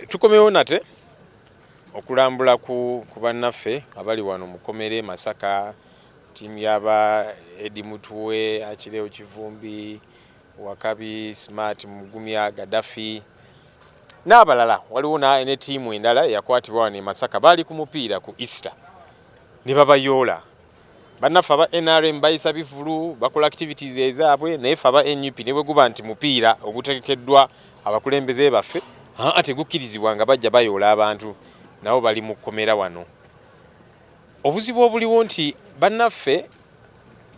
tukomewo nate okulambula ku bannaffe abali wano mukomere Masaka, tiimu yaba Eddie Mutuwe, Akireo Kivumbi, Wakabi, Smart Mugumya, Gaddafi n'abalala. Waliwo ne tiimu endala yakwatibwa wano e Masaka, bali ku mupiira ku Easter ne babayoola. Bannaffe aba NRM bayisa bivulu, bakola activities ezaabwe, naye ffe aba NUP ne bwe guba nti mupiira ogutegekeddwa abakulembeze baffe tegukkirizibwa nga bajja bayoola abantu, nabo bali mu kkomera wano. Obuzibu obuliwo nti bannaffe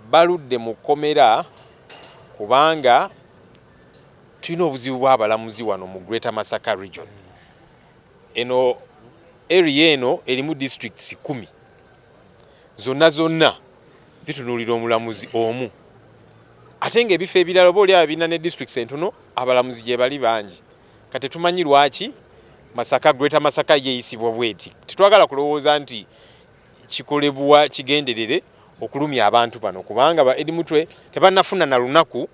baludde mu kkomera kubanga tulina obuzibu bw'abalamuzi wano mu Greater Masaka region. Eno area eno erimu districts 10. Zonna zitunuulira omulamuzi omu. Ate ng'ebifo ebirala oba oli abina ne districts entono abalamuzi gye bali bangi. Kati tumanyi lwaki Masaka, Greater Masaka yeeyisibwa bweti. Tetwagala kulowooza nti kikolebwa kigenderere okulumya abantu bano kubanga ba Eddie Mutwe tebannafuna na lunaku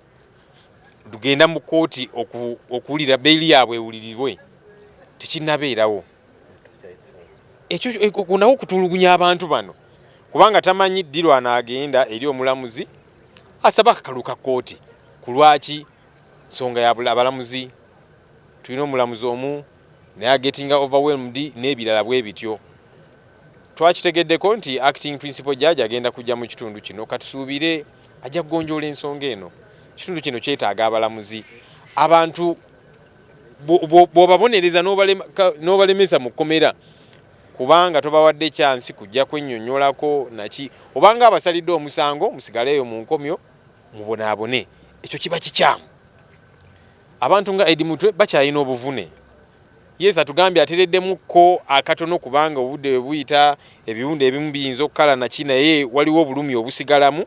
lugenda mu kooti okuwulira beeli yaabwe ewulirirwe. Tekinnabeerawo. Ekyo nawo kutulugunya abantu bano kubanga tamanyi ddirwa anaagenda eri omulamuzi asaba akakalu ka kooti. Ku lwaki? Nsonga ya abalamuzi. Tulina omulamuzi omu naye getting overwhelmed n'ebirala bwe bityo. Twakitegeddeko nti acting principal judge agenda kujja mu kitundu kino, katusuubire ajja kugonjoola ensonga eno. Kitundu kino kyetaaga abalamuzi. Abantu bw'obabonereza n'obalemesa mu kkomera kubanga tobawadde chance kujja kwennyonnyolako naki, obanga abasalidde omusango musigaleeyo mu nkomyo mubonaabone. Ekyo kiba kikyamu. Abantu nga Eddie Mutwe bakyalina obuvune. Yes, atugambye atereddemukko akatono kubanga obudde bwe buyita, ebiwunde ebimu biyinza okukala naki, naye waliwo obulumi obusigalamu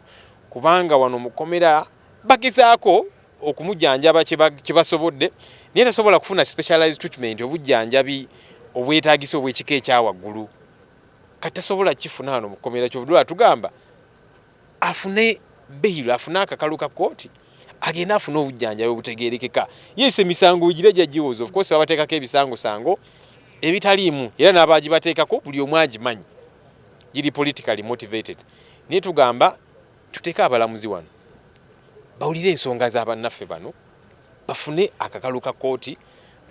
kubanga wano mu kkomera bagezaako okumujjanjaba kye basobodde naye tasobola kufuna specialized treatment, obujjanjabi obwetaagisa obw'ekika ekyawaggulu. Kati tasobola kifuna wano mu kkomera. Kyovudde tugamba afune bail, afune akakalu ka kooti, agenda afune obujjanjabi obutegeerekeka. Yes, emisango ugire gyagiwoza. Of course babateekako ebisangosango ebitaliimu era n'abaagibateekako buli omu agimanyi giri politically motivated. Naye tugamba tuteeke abalamuzi wano bawulire ensonga z'abannaffe bano, bafune akakalu ka kooti,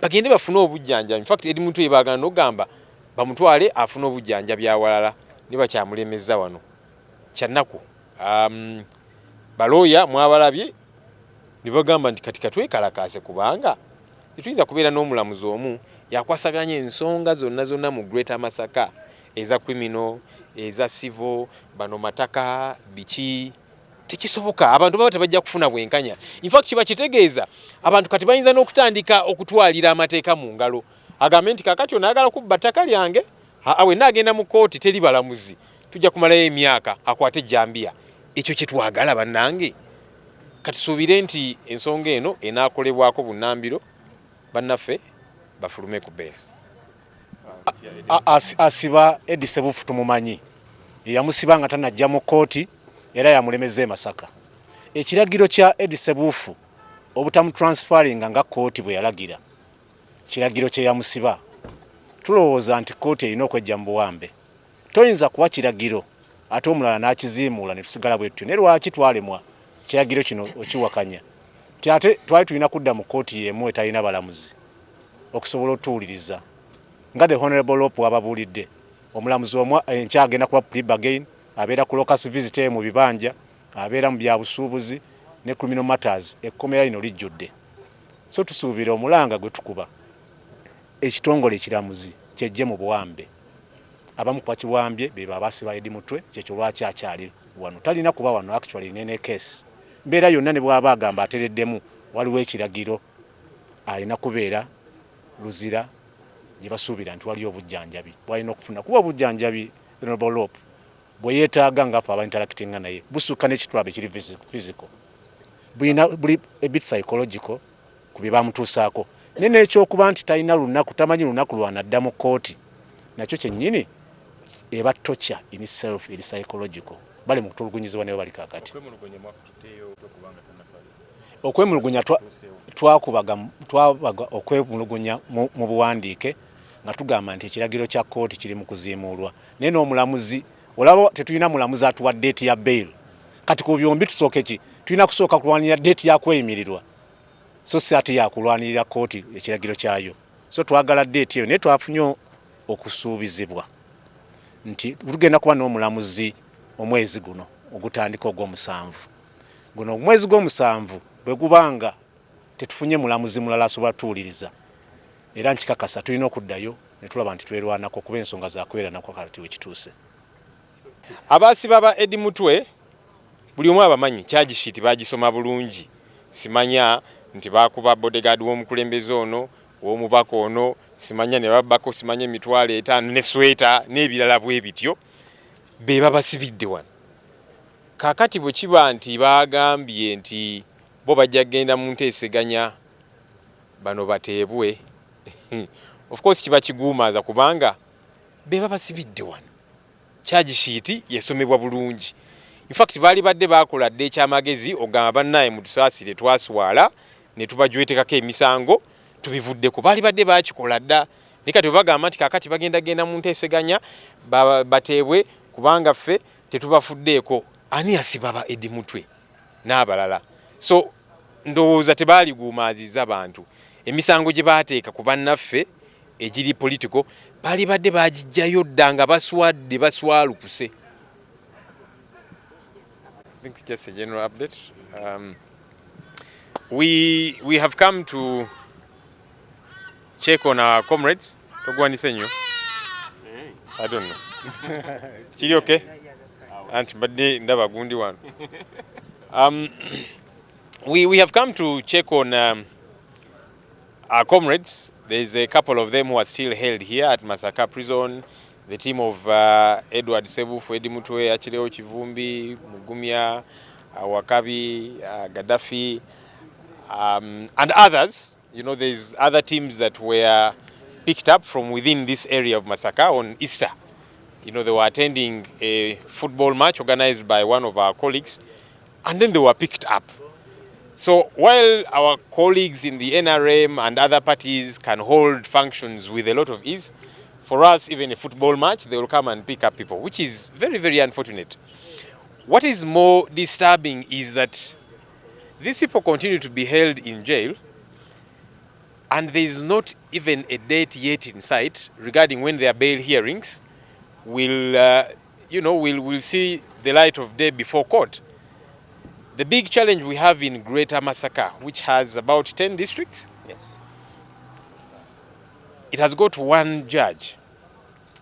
bagende bafune obujjanjabi. In fact Eddie Mutwe baagala n'ogamba bamutwale afune obujjanjabi awalala ne bakyamulemezza wano. Kyannaku balooya mwabalabye ne bagamba nti kati katwekalakaase kubanga tetuyinza kubeera n'omulamuzi omu yakwasaganya ensonga zonna mu Greater Masaka, eza criminal, eza civil, bano mataka biki. Tekisoboka. Abantu baba tebajja kufuna bwenkanya. In fact kiba kitegeeza abantu kati bayinza n'okutandika okutwalira amateeka mu ngalo. Agambe nti kakati onaagala kubba ttaka lyange, awe naagenda mu kooti teri balamuzi, tujja kumalayo emyaka akwate jjambiya. Ekyo kye twagala bannange. Katusuubire nti ensonga eno enaakolebwako bunnambiro, bannaffe bafulume ku bbeera. Asiba Eddie Sebufu tumumanyi. Yamusiba nga tanajja mu kooti era yamulemeza e Masaka. Ekiragiro kya Eddie Sebufu obutamutransferinga nga kooti bwe yalagira, kiragiro kye yamusiba. Tulowooza nti kooti erina okwejja mu buwambe. Toyinza kuwa kiragiro ate omulala n'akiziimuula ne tusigala bwetyo. Ne lwaki twalemwa kiragiro kino okiwakanya? Ate twali tulina kudda mu kooti y'emu etalina balamuzi okusobola otuwuliriza. Nga the Honorable Lope wababuulidde, omulamuzi omu enkya agenda kuba plea again, abeera ku locus visit mu bibanja, abeera mu byabusuubuzi ne criminal matters. Ekkomera lino lijjudde. So tusuubira omulanga gwe tukuba ekitongole ekiramuzi kyejje mu buwambe. Abamu kwa kiwambye be babasiba Eddie Mutwe, kyekyo lwaki akyali wano. Talina kuba wano actually nene case. Mbeera yonna ne bw'aba agamba atereddemu waliwo ekiragiro alina kubeera luzira gye basuubira nti waliyo obujjanjabi bwalina okufuna. Kuba obujjanjabi Honorable Lope bwe yeetaaga ng'afe aba interactinga naye busukka n'ekitwabe kiri physical, buli a bit psychological ku bye bamutuusaako. Naye n'ekyokuba nti talina lunaku, tamanyi lunaku lwanadda mu kooti, nakyo kyennyini eba torture in itself, eri psychological. Bali mu kutulugunyizibwa naye bali kaakati. Okwemulugunya twabaga okwemulugunya mu buwandiike nga tugamba nti ekiragiro kya kkooti kiri mu kuziimuulwa naye n'omulamuzi olaba tetulina mulamuzi atuwa ddeeti ya bail kati ku byombi tusooke ki tulina kusooka kulwanirira ddeeti ya kweyimirirwa so si ate yakulwanirira kkooti ekiragiro kyayo so twagala ddeeti eyo naye twafunye okusuubizibwa nti tugenda kuba n'omulamuzi omwezi guno ogutandika ogw'omusanvu guno omwezi gw'omusanvu bwe gubanga tetufunye mulamuzi mulala asobola tuwuliriza era nkikakasa tulina okuddayo ne tulaba nti twerwanako kuba ensonga zakubeeranako kati wekituuse. Abaasiba ba Eddie Mutwe buli omu abamanyi kyagishiti bagisoma bulungi simanya nti bakuba bodyguard w'omukulembeze ono w'omubaka ono simanya ne babbako simanya emitwalo 5 ne sweta n'ebirala bwe bityo be babasibidde wano kakati bwe kiba nti bagambye nti bo bajja kgenda mu nteeseganya bano bateebwe of course kiba kiguumaaza kubanga be babasibidde wano kyagishiti yesomebwa bulungi in fact baali badde bakola dde ekyamagezi ogamba bannaye mutusaasire twaswala ne tubajwetekako emisango tubivuddeko baali badde bakikola dda naye kati bagamba nti kakati bagenda mu nteeseganya bateebwe kubanga ffe tetubafuddeeko ani yasiba ba Eddie Mutwe n'abalala so ndowooza tebaaliguumaaziza bantu emisango gye baateeka ku bannaffe egiri political baali badde bagijjayo dda nga baswadde baswalukuse. I think it's just a general update. We have come to check on our comrades. Togwanise nnyo. I don't know. Kiri okay? Anti badde ndaba gundi wano. We have come to check on our comrades. There's a couple of them who are still held here at Masaka prison. The team of Edward Ssebuufu, Eddie Mutwe, Achileo Kivumbi, Mugumya, Wakabi, Gaddafi, and others. You know, there's other teams that were picked up from within this area of Masaka on Easter. You know, they were attending a football match organized by one of our colleagues, and then they were picked up. So while our colleagues in the NRM and other parties can hold functions with a lot of ease, for us, even a football match, they will come and pick up people, which is very, very unfortunate. What is more disturbing is that these people continue to be held in jail, and there is not even a date yet in sight regarding when their bail hearings will see the light of day before court. The big challenge we have in Greater Masaka, which has about 10 districts, yes, it has got one judge.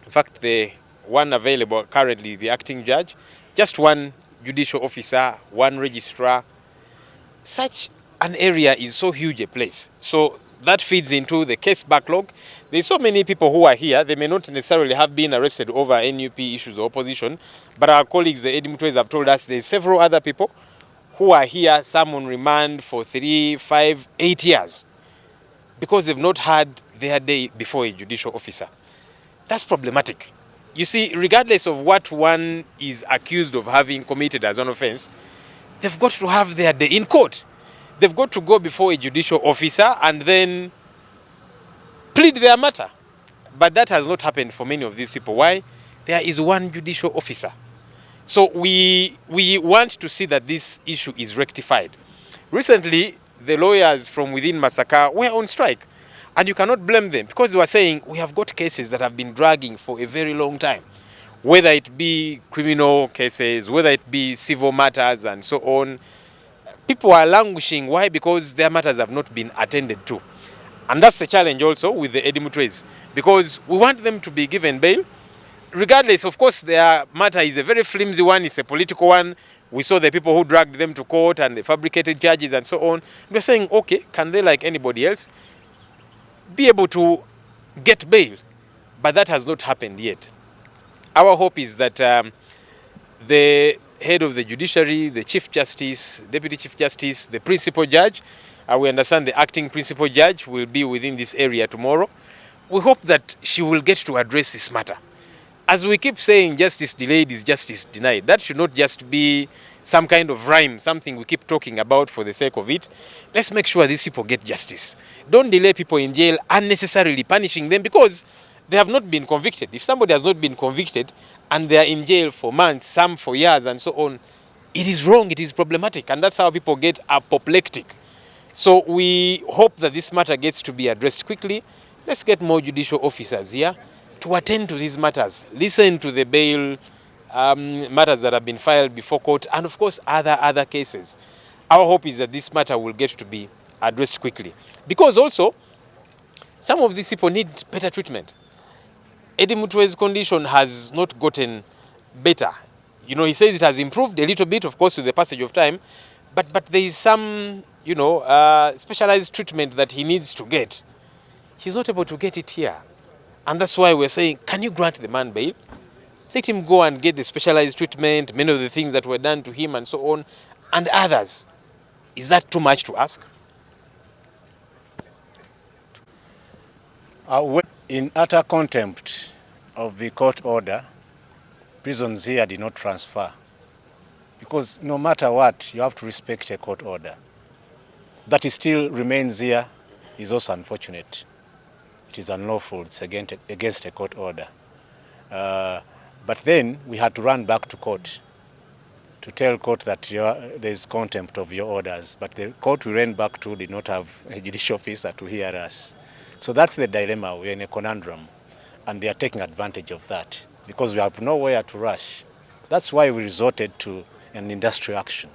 In fact, the one available currently, the acting judge, just one judicial officer, one registrar. Such an area is so huge a place. So that feeds into the case backlog. There's so many people who are here. They may not necessarily have been arrested over NUP issues or opposition, but our colleagues, the Eddie Mutwes, have told us there's several other people who are here, some on remand for 3, 5, 8 years, because they've not had their day before a judicial officer. That's problematic. You see, regardless of what one is accused of having committed as an offense, they've got to have their day in court. They've got to go before a judicial officer and then plead their matter. But that has not happened for many of these people. Why? There is one judicial officer. So we want to see that this issue is rectified. Recently, the lawyers from within Masaka were on strike. And you cannot blame them because they were saying we have got cases that have been dragging for a very long time. Whether it be criminal cases, whether it be civil matters and so on. People are languishing. Why? Because their matters have not been attended to. And that's the challenge also with the Eddie Mutwes, because we want them to be given bail. Regardless, of course, their matter is a very flimsy one, it's a political one. We saw the people who dragged them to court and the fabricated charges and so on. We're saying, okay, can they, like anybody else, be able to get bail? But that has not happened yet. Our hope is that the head of the judiciary, the Chief Justice, Deputy Chief Justice, the Principal Judge, we understand the acting Principal Judge will be within this area tomorrow. We hope that she will get to address this matter. As we keep saying, justice delayed is justice denied. That should not just be some kind of rhyme, something we keep talking about for the sake of it. Let's make sure these people get justice. Don't delay people in jail unnecessarily, punishing them because they have not been convicted. If somebody has not been convicted and they are in jail for months, some for years and so on, it is wrong, it is problematic, and that's how people get apoplectic. So we hope that this matter gets to be addressed quickly. Let's get more judicial officers here to attend to these matters, listen to the bail matters that have been filed before court, and of course other cases. Our hope is that this matter will get to be addressed quickly, because also some of these people need better treatment. Eddie Mutwe's condition has not gotten better. You know, he says it has improved a little bit, of course, with the passage of time, but there is some, you know, specialized treatment that he needs to get. He's not able to get it here. And that's why we're saying, can you grant the man bail? Let him go and get the specialized treatment, many of the things that were done to him and so on, and others. Is that too much to ask? In utter contempt of the court order, prisons here did not transfer. Because no matter what, you have to respect a court order. That it still remains here is also unfortunate. It is unlawful, it's against a court order. But then we had to run back to court to tell court that there is contempt of your orders. But the court we ran back to did not have a judicial officer to hear us. So that's the dilemma. We're in a conundrum, and they are taking advantage of that because we have nowhere to rush. That's why we resorted to an industrial action.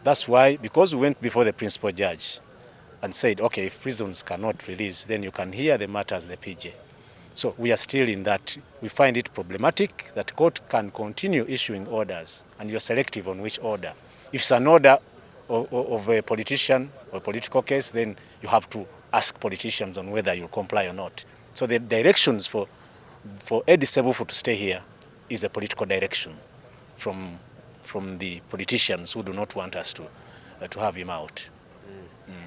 That's why, because we went before the principal judge and said, okay, if prisons cannot release, then you can hear the matter as the PJ. So we are still in that. We find it problematic that court can continue issuing orders and you're selective on which order. If it's an order of a politician or a political case, then you have to ask politicians on whether you'll comply or not. So the directions for Eddie Ssebuufu to stay here is a political direction from the politicians who do not want us to have him out.